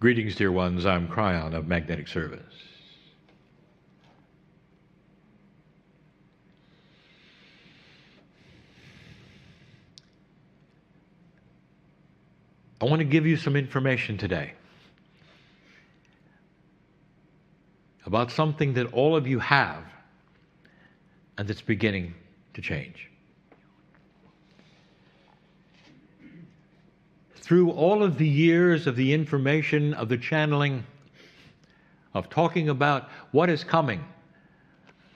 Greetings, dear ones. I'm Cryon of Magnetic Service. I want to give you some information today about something that all of you have and that's beginning to change. Through all of the years of the information, of the channeling, of talking about what is coming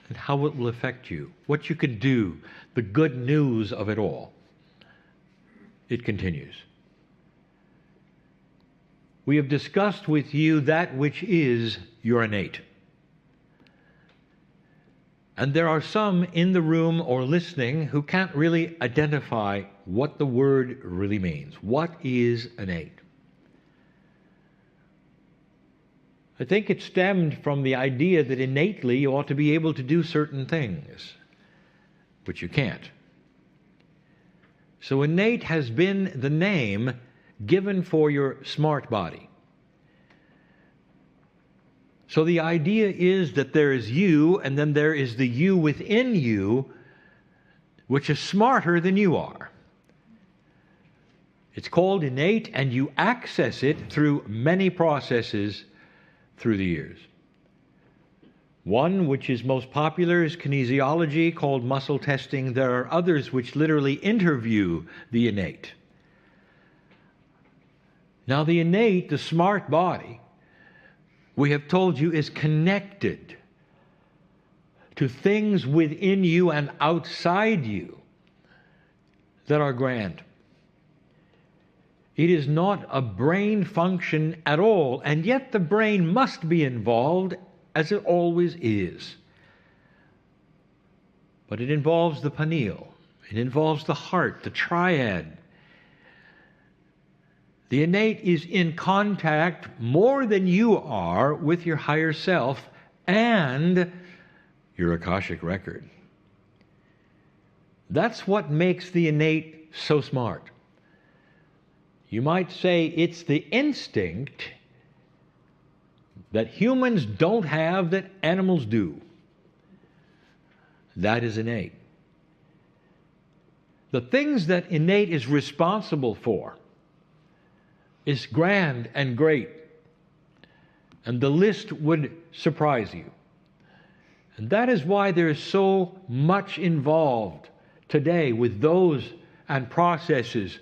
and how it will affect you, what you can do, the good news of it all, it continues. We have discussed with you that which is your innate. And there are some in the room or listening who can't really identify what the word really means. What is innate? I think it stemmed from the idea that innately you ought to be able to do certain things, which you can't. So innate has been the name given for your smart body. So the idea is that there is you, and then there is the you within you, which is smarter than you are. It's called innate, and you access it through many processes through the years. One, which is most popular, is kinesiology, called muscle testing. There are others which literally interview the innate. Now, the innate, the smart body, we have told you is connected to things within you and outside you that are grand. It is not a brain function at all, and yet the brain must be involved, as it always is. But it involves the pineal. It involves the heart, the triad. The innate is in contact more than you are with your higher self and your Akashic record. That's what makes the innate so smart. You might say it's the instinct that humans don't have that animals do. That is innate. The things that innate is responsible for is grand and great, and the list would surprise you. And that is why there is so much involved today with those and processes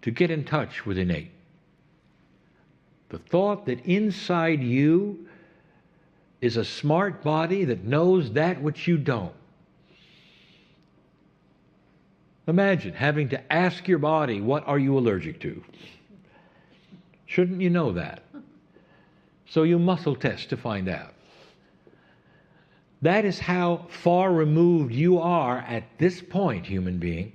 to get in touch with innate. The thought that inside you is a smart body that knows that which you don't. Imagine having to ask your body, what are you allergic to? Shouldn't you know that? So you muscle test to find out. That is how far removed you are at this point, human being,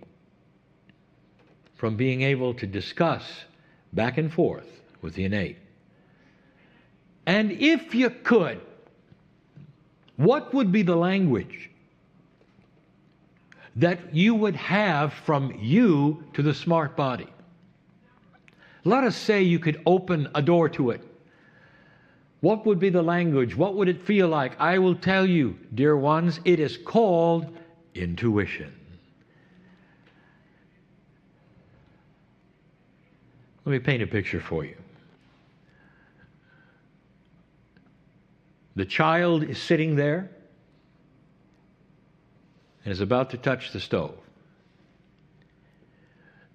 from being able to discuss back and forth with the innate. And if you could, what would be the language that you would have from you to the smart body? Let us say you could open a door to it. What would be the language? What would it feel like? I will tell you, dear ones, it is called intuition. Let me paint a picture for you. The child is sitting there and is about to touch the stove.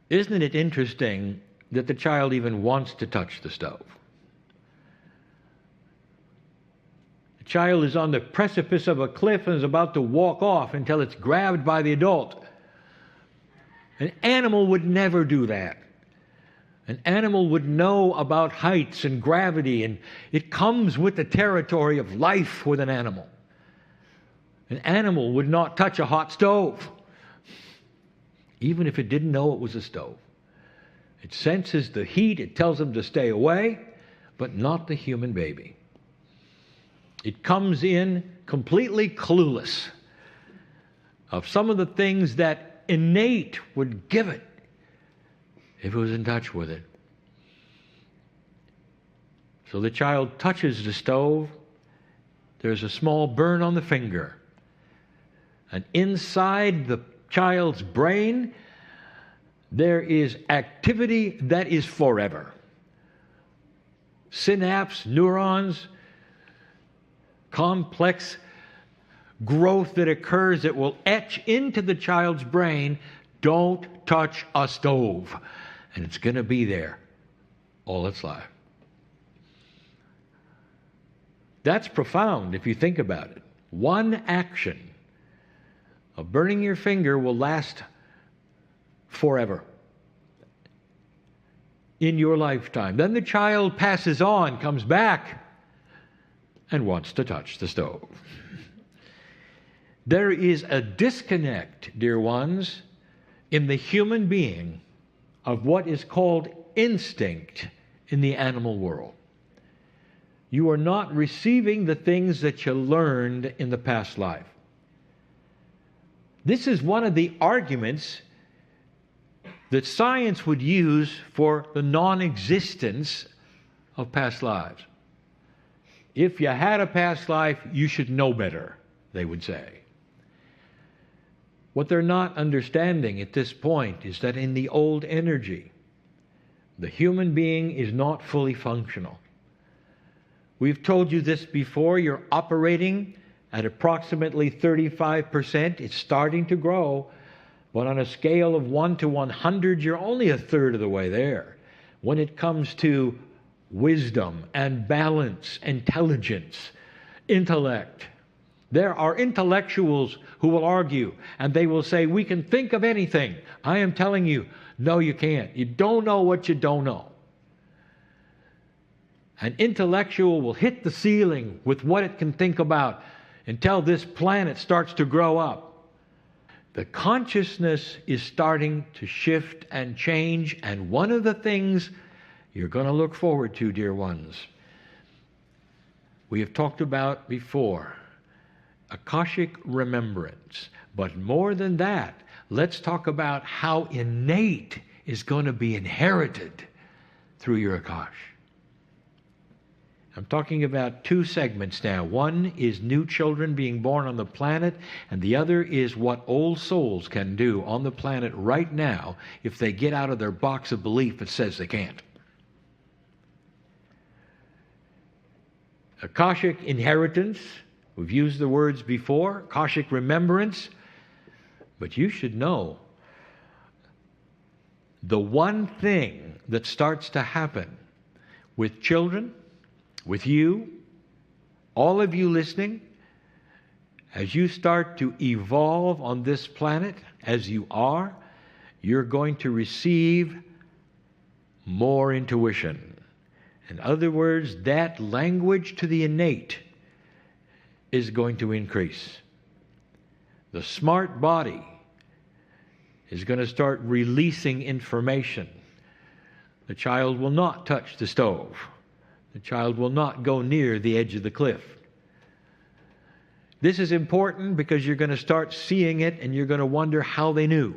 Isn't it interesting that the child even wants to touch the stove? The child is on the precipice of a cliff and is about to walk off until it's grabbed by the adult. An animal would never do that. An animal would know about heights and gravity, and it comes with the territory of life with an animal. An animal would not touch a hot stove, even if it didn't know it was a stove. It senses the heat, it tells them to stay away, but not the human baby. It comes in completely clueless of some of the things that innate would give it if it was in touch with it. So the child touches the stove. There's a small burn on the finger. And inside the child's brain, there is activity that is forever. Synapse, neurons, complex growth that occurs that will etch into the child's brain, don't touch a stove. And it's going to be there all its life. That's profound if you think about it. One action of burning your finger will last forever in your lifetime. Then the child passes on, comes back, and wants to touch the stove. There is a disconnect, dear ones, in the human being of what is called instinct in the animal world. You are not receiving the things that you learned in the past life. This is one of the arguments that science would use for the non-existence of past lives. If you had a past life, you should know better, they would say. What they're not understanding at this point is that in the old energy, the human being is not fully functional. We've told you this before. You're operating at approximately 35%. It's starting to grow. But on a scale of 1 to 100, you're only a third of the way there. When it comes to wisdom and balance, intelligence, intellect, there are intellectuals who will argue, and they will say, we can think of anything. I am telling you, no, you can't. You don't know what you don't know. An intellectual will hit the ceiling with what it can think about until this planet starts to grow up. The consciousness is starting to shift and change, and one of the things you're going to look forward to, dear ones, we have talked about before, Akashic remembrance. But more than that, let's talk about how innate is going to be inherited through your Akash. I'm talking about two segments now. One is new children being born on the planet, and the other is what old souls can do on the planet right now if they get out of their box of belief that says they can't. Akashic inheritance, we've used the words before, Akashic remembrance, but you should know the one thing that starts to happen with children, with you, all of you listening, as you start to evolve on this planet, as you are, you're going to receive more intuition. In other words, that language to the innate is going to increase. The smart body is going to start releasing information. The child will not touch the stove. The child will not go near the edge of the cliff. This is important because you're going to start seeing it and you're going to wonder how they knew.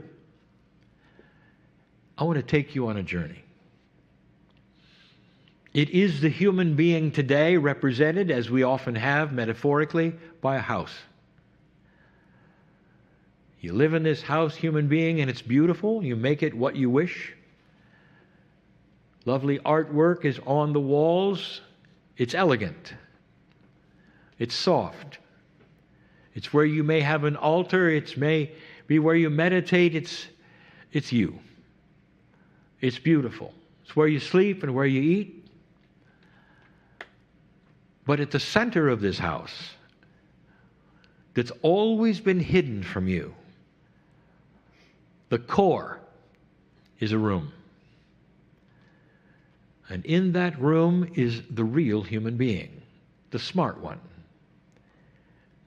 I want to take you on a journey. It is the human being today represented, as we often have metaphorically, by a house. You live in this house, human being, and it's beautiful. You make it what you wish. Lovely artwork is on the walls. It's elegant. It's soft. It's where you may have an altar. It may be where you meditate. It's you. It's beautiful. It's where you sleep and where you eat. But at the center of this house, that's always been hidden from you, the core is a room. And in that room is the real human being, the smart one,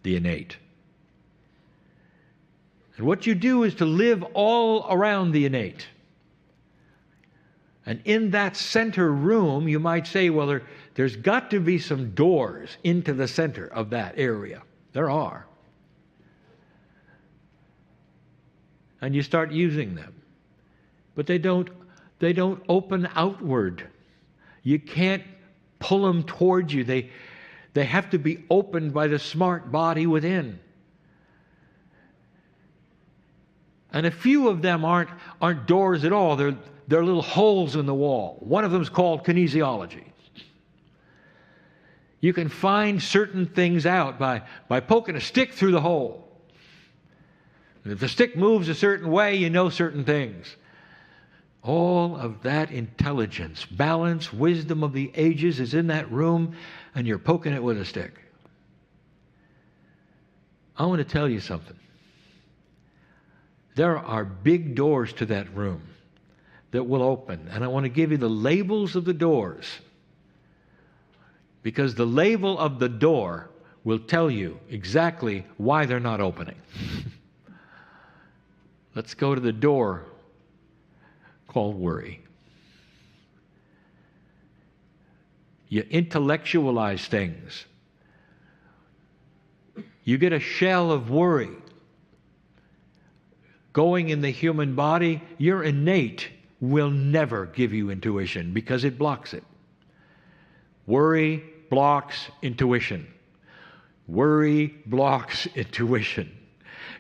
the innate. And what you do is to live all around the innate. And in that center room, you might say, well, there's got to be some doors into the center of that area. There are. And you start using them. But they don't open outward. You can't pull them towards you. They have to be opened by the smart body within. And a few of them aren't doors at all. They're little holes in the wall. One of them is called kinesiology. You can find certain things out by poking a stick through the hole. And if the stick moves a certain way, you know certain things. All of that intelligence, balance, wisdom of the ages is in that room, and you're poking it with a stick. I want to tell you something. There are big doors to that room that will open, and I want to give you the labels of the doors, because the label of the door will tell you exactly why they're not opening. Let's go to the door called worry. You intellectualize things. You get a shell of worry going in the human body. Your innate will never give you intuition because it blocks it. Worry blocks intuition. Worry blocks intuition.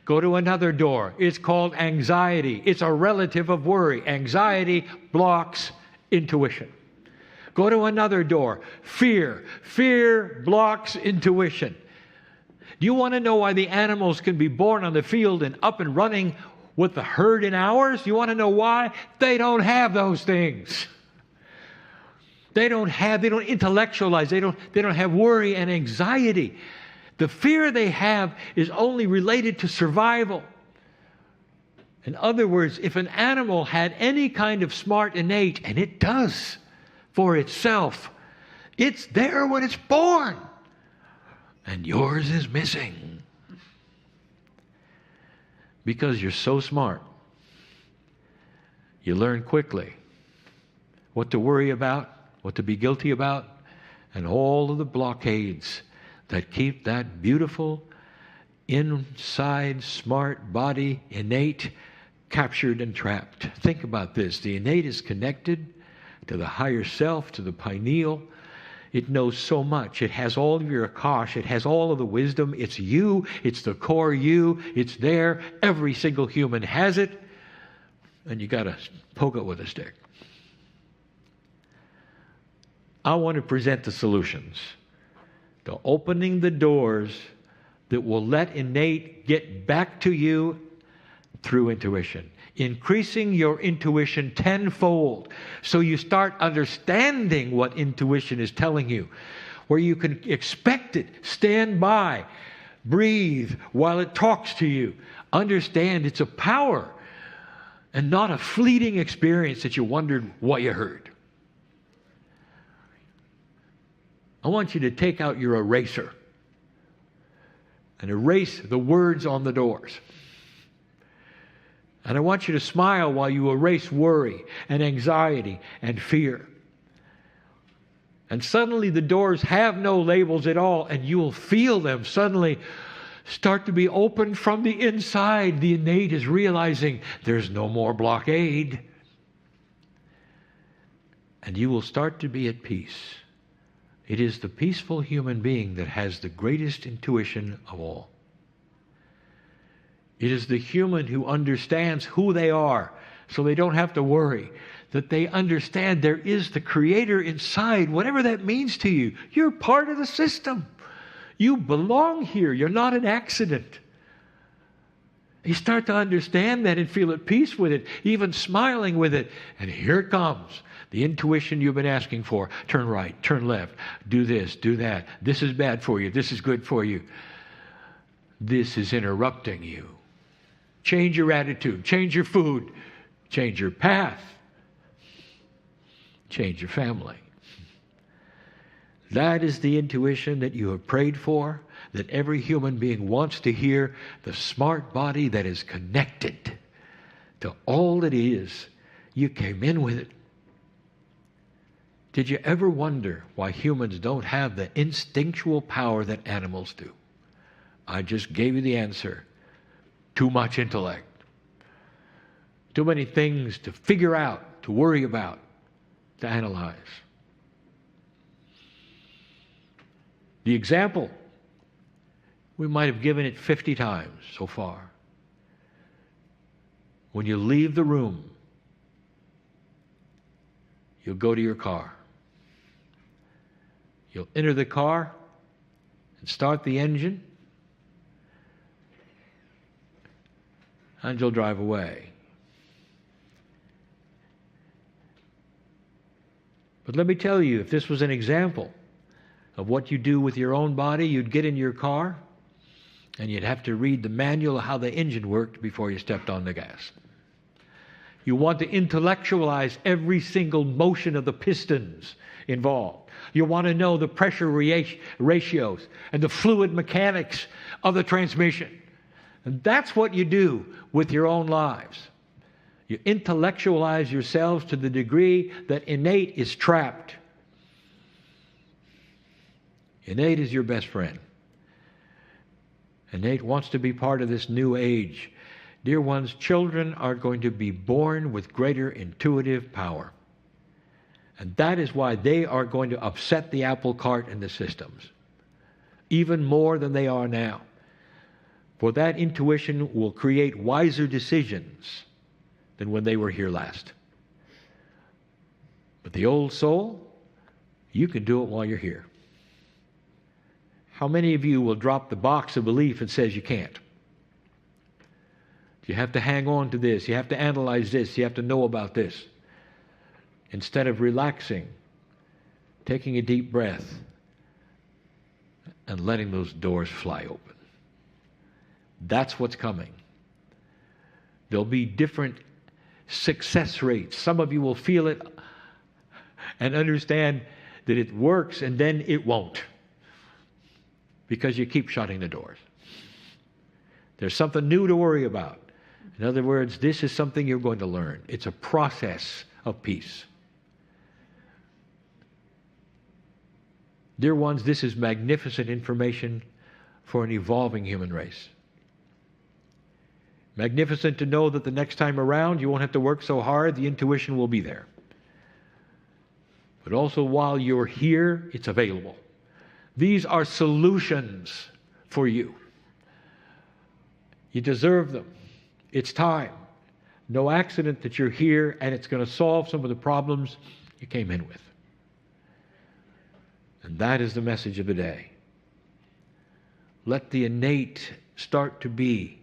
Go to another door. It's called anxiety. It's a relative of worry. Anxiety blocks intuition. Go to another door. Fear. Fear blocks intuition. Do you want to know why the animals can be born on the field and up and running with the herd in hours? You want to know why? They don't have those things. They don't intellectualize. They don't have worry and anxiety. The fear they have is only related to survival. In other words, if an animal had any kind of smart innate, and it does for itself, it's there when it's born. And yours is missing. Because you're so smart. You learn quickly what to worry about, what to be guilty about, and all of the blockades that keep that beautiful, inside, smart body, innate, captured and trapped. Think about this. The innate is connected to the higher self, to the pineal. It knows so much. It has all of your akash. It has all of the wisdom. It's you. It's the core you. It's there. Every single human has it. And you got to poke it with a stick. I want to present the solutions to opening the doors that will let innate get back to you through intuition. Increasing your intuition tenfold so you start understanding what intuition is telling you, where you can expect it, stand by, breathe while it talks to you. Understand it's a power and not a fleeting experience that you wondered what you heard. I want you to take out your eraser and erase the words on the doors. And I want you to smile while you erase worry and anxiety and fear. And suddenly the doors have no labels at all, and you will feel them suddenly start to be opened from the inside. The innate is realizing there's no more blockade. And you will start to be at peace. It is the peaceful human being that has the greatest intuition of all. It is the human who understands who they are, so they don't have to worry, that they understand there is the Creator inside, whatever that means to you. You're part of the system. You belong here. You're not an accident. You start to understand that and feel at peace with it, even smiling with it. And here it comes. The intuition you've been asking for. Turn right, turn left, do this, do that. This is bad for you. This is good for you. This is interrupting you. Change your attitude. Change your food. Change your path. Change your family. That is the intuition that you have prayed for, that every human being wants to hear, the smart body that is connected to all that is. You came in with it. Did you ever wonder why humans don't have the instinctual power that animals do? I just gave you the answer. Too much intellect. Too many things to figure out, to worry about, to analyze. The example, we might have given it 50 times so far. When you leave the room, you'll go to your car. You'll enter the car and start the engine, and you'll drive away. But let me tell you, if this was an example of what you do with your own body, you'd get in your car and you'd have to read the manual of how the engine worked before you stepped on the gas. You want to intellectualize every single motion of the pistons involved. You want to know the pressure ratios and the fluid mechanics of the transmission. And that's what you do with your own lives. You intellectualize yourselves to the degree that innate is trapped. Innate is your best friend. Innate wants to be part of this new age. Dear ones, children are going to be born with greater intuitive power. And that is why they are going to upset the apple cart and the systems, even more than they are now. For that intuition will create wiser decisions than when they were here last. But the old soul, you can do it while you're here. How many of you will drop the box of belief that says you can't? You have to hang on to this. You have to analyze this. You have to know about this. Instead of relaxing, taking a deep breath, and letting those doors fly open. That's what's coming. There'll be different success rates. Some of you will feel it and understand that it works, and then it won't, because you keep shutting the doors. There's something new to worry about. In other words, this is something you're going to learn. It's a process of peace. Dear ones, this is magnificent information for an evolving human race. Magnificent to know that the next time around you won't have to work so hard, the intuition will be there. But also while you're here, it's available. These are solutions for you. You deserve them. It's time. No accident that you're here, and it's going to solve some of the problems you came in with. And that is the message of the day. Let the innate start to be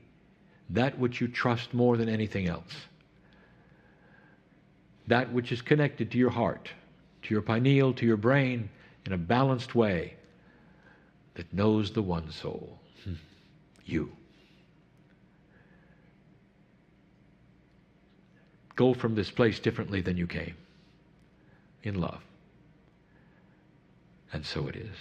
that which you trust more than anything else. That which is connected to your heart, to your pineal, to your brain, in a balanced way that knows the one soul, you. Go from this place differently than you came, in love. And so it is.